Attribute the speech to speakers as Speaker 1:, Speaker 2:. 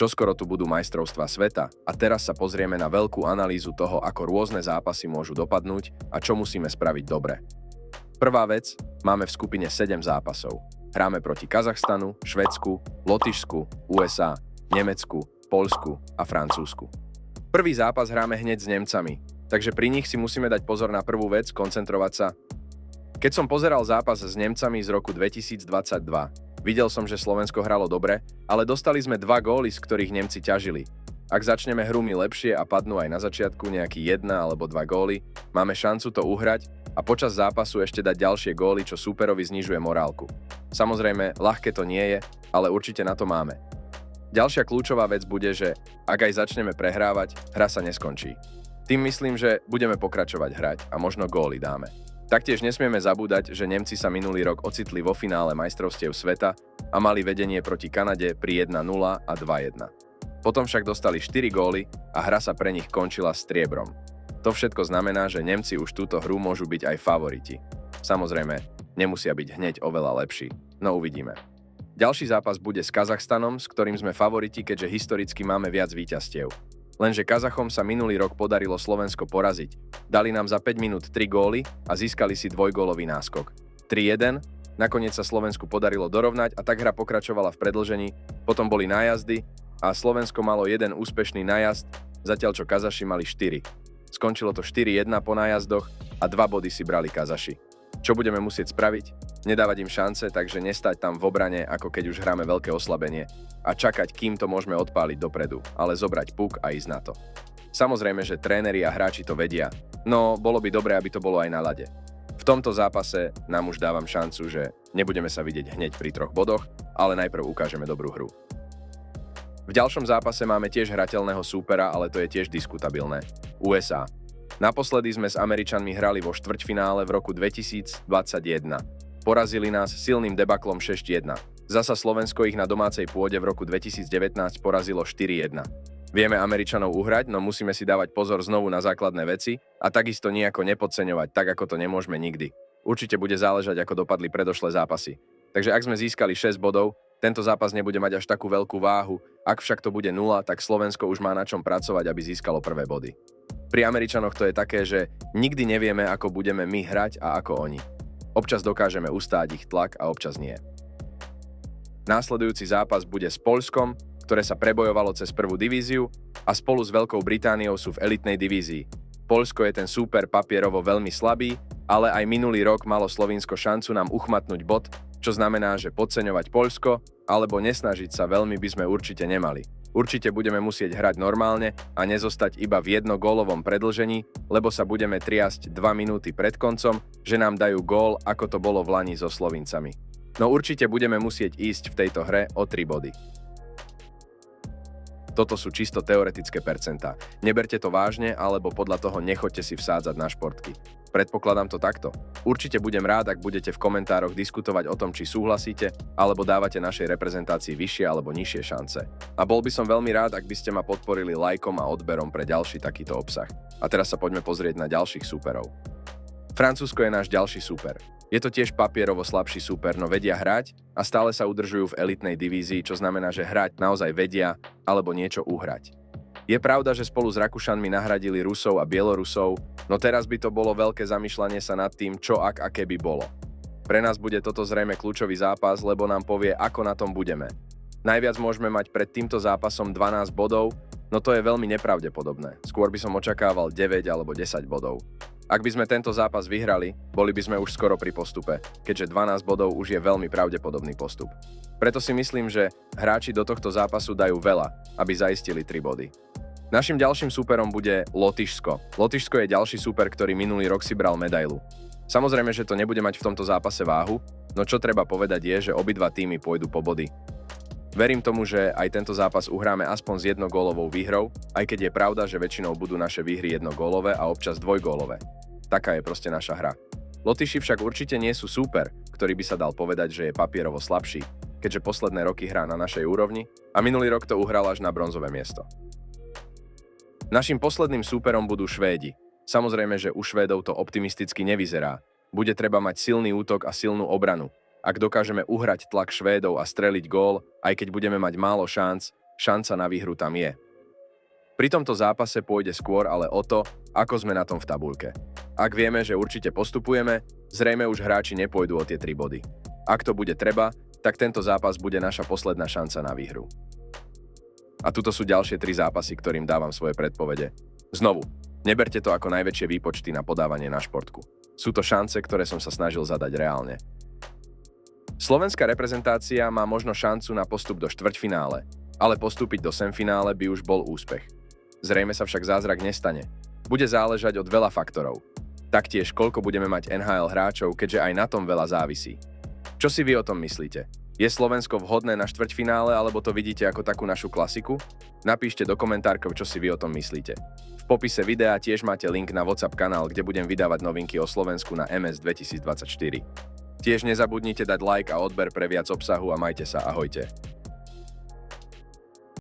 Speaker 1: Čoskoro tu budú majstrovstvá sveta a teraz sa pozrieme na veľkú analýzu toho, ako rôzne zápasy môžu dopadnúť a čo musíme spraviť dobre. Prvá vec, máme v skupine 7 zápasov. Hráme proti Kazachstanu, Švédsku, Lotyšsku, USA, Nemecku, Poľsku a Francúzsku. Prvý zápas hráme hneď s Nemcami, takže pri nich si musíme dať pozor na prvú vec, koncentrovať sa. Keď som pozeral zápas s Nemcami z roku 2022, videl som, že Slovensko hralo dobre, ale dostali sme 2 góly, z ktorých Nemci ťažili. Ak začneme hru my lepšie a padnú aj na začiatku nejaký 1 alebo 2 góly, máme šancu to uhrať a počas zápasu ešte dať ďalšie góly, čo súperovi znižuje morálku. Samozrejme, ľahké to nie je, ale určite na to máme. Ďalšia kľúčová vec bude, že ak aj začneme prehrávať, hra sa neskončí. Tým myslím, že budeme pokračovať hrať a možno góly dáme. Taktiež nesmieme zabúdať, že Nemci sa minulý rok ocitli vo finále majstrovstiev sveta a mali vedenie proti Kanade pri 1-0 a 2-1. Potom však dostali 4 góly a hra sa pre nich končila striebrom. To všetko znamená, že Nemci už túto hru môžu byť aj favoriti. Samozrejme, nemusia byť hneď oveľa lepší, no uvidíme. Ďalší zápas bude s Kazachstanom, s ktorým sme favoriti, keďže historicky máme viac víťazstiev. Lenže Kazachom sa minulý rok podarilo Slovensko poraziť. Dali nám za 5 minút 3 góly a získali si dvojgólový náskok. 3-1, nakoniec sa Slovensku podarilo dorovnať a tak hra pokračovala v predĺžení, potom boli nájazdy a Slovensko malo jeden úspešný nájazd, zatiaľ čo Kazaši mali 4. Skončilo to 4-1 po nájazdoch a 2 body si brali Kazaši. Čo budeme musieť spraviť? Nedávať im šance, takže nestať tam v obrane, ako keď už hráme veľké oslabenie a čakať, kým to môžeme odpáliť dopredu, ale zobrať puk a ísť na to. Samozrejme, že tréneri a hráči to vedia, no bolo by dobré, aby to bolo aj na ľade. V tomto zápase nám už dávam šancu, že nebudeme sa vidieť hneď pri 3 bodoch, ale najprv ukážeme dobrú hru. V ďalšom zápase máme tiež hrateľného súpera, ale to je tiež diskutabilné. USA. Naposledy sme s Američanmi hrali vo štvrťfinále v roku 2021. Porazili nás silným debaklom 6-1. Zasa Slovensko ich na domácej pôde v roku 2019 porazilo 4-1. Vieme Američanov uhrať, no musíme si dávať pozor znovu na základné veci a takisto nejako nepodceňovať, tak ako to nemôžeme nikdy. Určite bude záležať, ako dopadli predošlé zápasy. Takže ak sme získali 6 bodov, tento zápas nebude mať až takú veľkú váhu, ak však to bude 0, tak Slovensko už má na čom pracovať, aby získalo prvé body. Pri Američanoch to je také, že nikdy nevieme, ako budeme my hrať a ako oni. Občas dokážeme ustáť ich tlak a občas nie. Následujúci zápas bude s Poľskom, ktoré sa prebojovalo cez prvú divíziu a spolu s Veľkou Britániou sú v elitnej divízii. Poľsko je ten súper papierovo veľmi slabý, ale aj minulý rok malo Slovinsko šancu nám uchmatnúť bod, čo znamená, že podceňovať Poľsko alebo nesnažiť sa veľmi by sme určite nemali. Určite budeme musieť hrať normálne a nezostať iba v jednogólovom predĺžení, lebo sa budeme triasť 2 minúty pred koncom, že nám dajú gól, ako to bolo v lani so Slovincami. No určite budeme musieť ísť v tejto hre o 3 body. Toto sú čisto teoretické percentá. Neberte to vážne, alebo podľa toho nechoďte si vsádzať na športky. Predpokladám to takto. Určite budem rád, ak budete v komentároch diskutovať o tom, či súhlasíte, alebo dávate našej reprezentácii vyššie alebo nižšie šance. A bol by som veľmi rád, ak by ste ma podporili lajkom a odberom pre ďalší takýto obsah. A teraz sa poďme pozrieť na ďalších súperov. Francúzsko je náš ďalší súper. Je to tiež papierovo slabší súper, no vedia hrať a stále sa udržujú v elitnej divízii, čo znamená, že hrať naozaj vedia alebo niečo uhrať. Je pravda, že spolu s Rakúšanmi nahradili Rusov a Bielorusov, no teraz by to bolo veľké zamýšľanie sa nad tým, čo ak a keby bolo. Pre nás bude toto zrejme kľúčový zápas, lebo nám povie, ako na tom budeme. Najviac môžeme mať pred týmto zápasom 12 bodov, no to je veľmi nepravdepodobné. Skôr by som očakával 9 alebo 10 bodov. Ak by sme tento zápas vyhrali, boli by sme už skoro pri postupe, keďže 12 bodov už je veľmi pravdepodobný postup. Preto si myslím, že hráči do tohto zápasu dajú veľa, aby zaistili 3 body. Našim ďalším súperom bude Lotyšsko. Lotyšsko je ďalší súper, ktorý minulý rok si bral medailu. Samozrejme, že to nebude mať v tomto zápase váhu, no čo treba povedať je, že obidva týmy pôjdu po body. Verím tomu, že aj tento zápas uhráme aspoň s jednogólovou výhrou, aj keď je pravda, že väčšinou budú naše výhry jednogólové a občas dvojgólové. Taká je proste naša hra. Lotyši však určite nie sú súper, ktorý by sa dal povedať, že je papierovo slabší, keďže posledné roky hrá na našej úrovni a minulý rok to uhral až na bronzové miesto. Naším posledným súperom budú Švédi. Samozrejme, že u Švédov to optimisticky nevyzerá. Bude treba mať silný útok a silnú obranu. Ak dokážeme uhrať tlak Švédov a streliť gól, aj keď budeme mať málo šanc, šanca na výhru tam je. Pri tomto zápase pôjde skôr ale o to, ako sme na tom v tabuľke. Ak vieme, že určite postupujeme, zrejme už hráči nepôjdu o tie 3 body. Ak to bude treba, tak tento zápas bude naša posledná šanca na výhru. A tuto sú ďalšie 3 zápasy, ktorým dávam svoje predpovede. Znovu, neberte to ako najväčšie výpočty na podávanie na športku. Sú to šance, ktoré som sa snažil zadať reálne. Slovenská reprezentácia má možno šancu na postup do štvrťfinále, ale postúpiť do semifinále by už bol úspech. Zrejme sa však zázrak nestane. Bude záležať od veľa faktorov. Taktiež, koľko budeme mať NHL hráčov, keďže aj na tom veľa závisí. Čo si vy o tom myslíte? Je Slovensko vhodné na štvrťfinále, alebo to vidíte ako takú našu klasiku? Napíšte do komentárkov, čo si vy o tom myslíte. V popise videa tiež máte link na WhatsApp kanál, kde budem vydávať novinky o Slovensku na MS 2024. Tiež nezabudnite dať like a odber pre viac obsahu a majte sa, ahojte.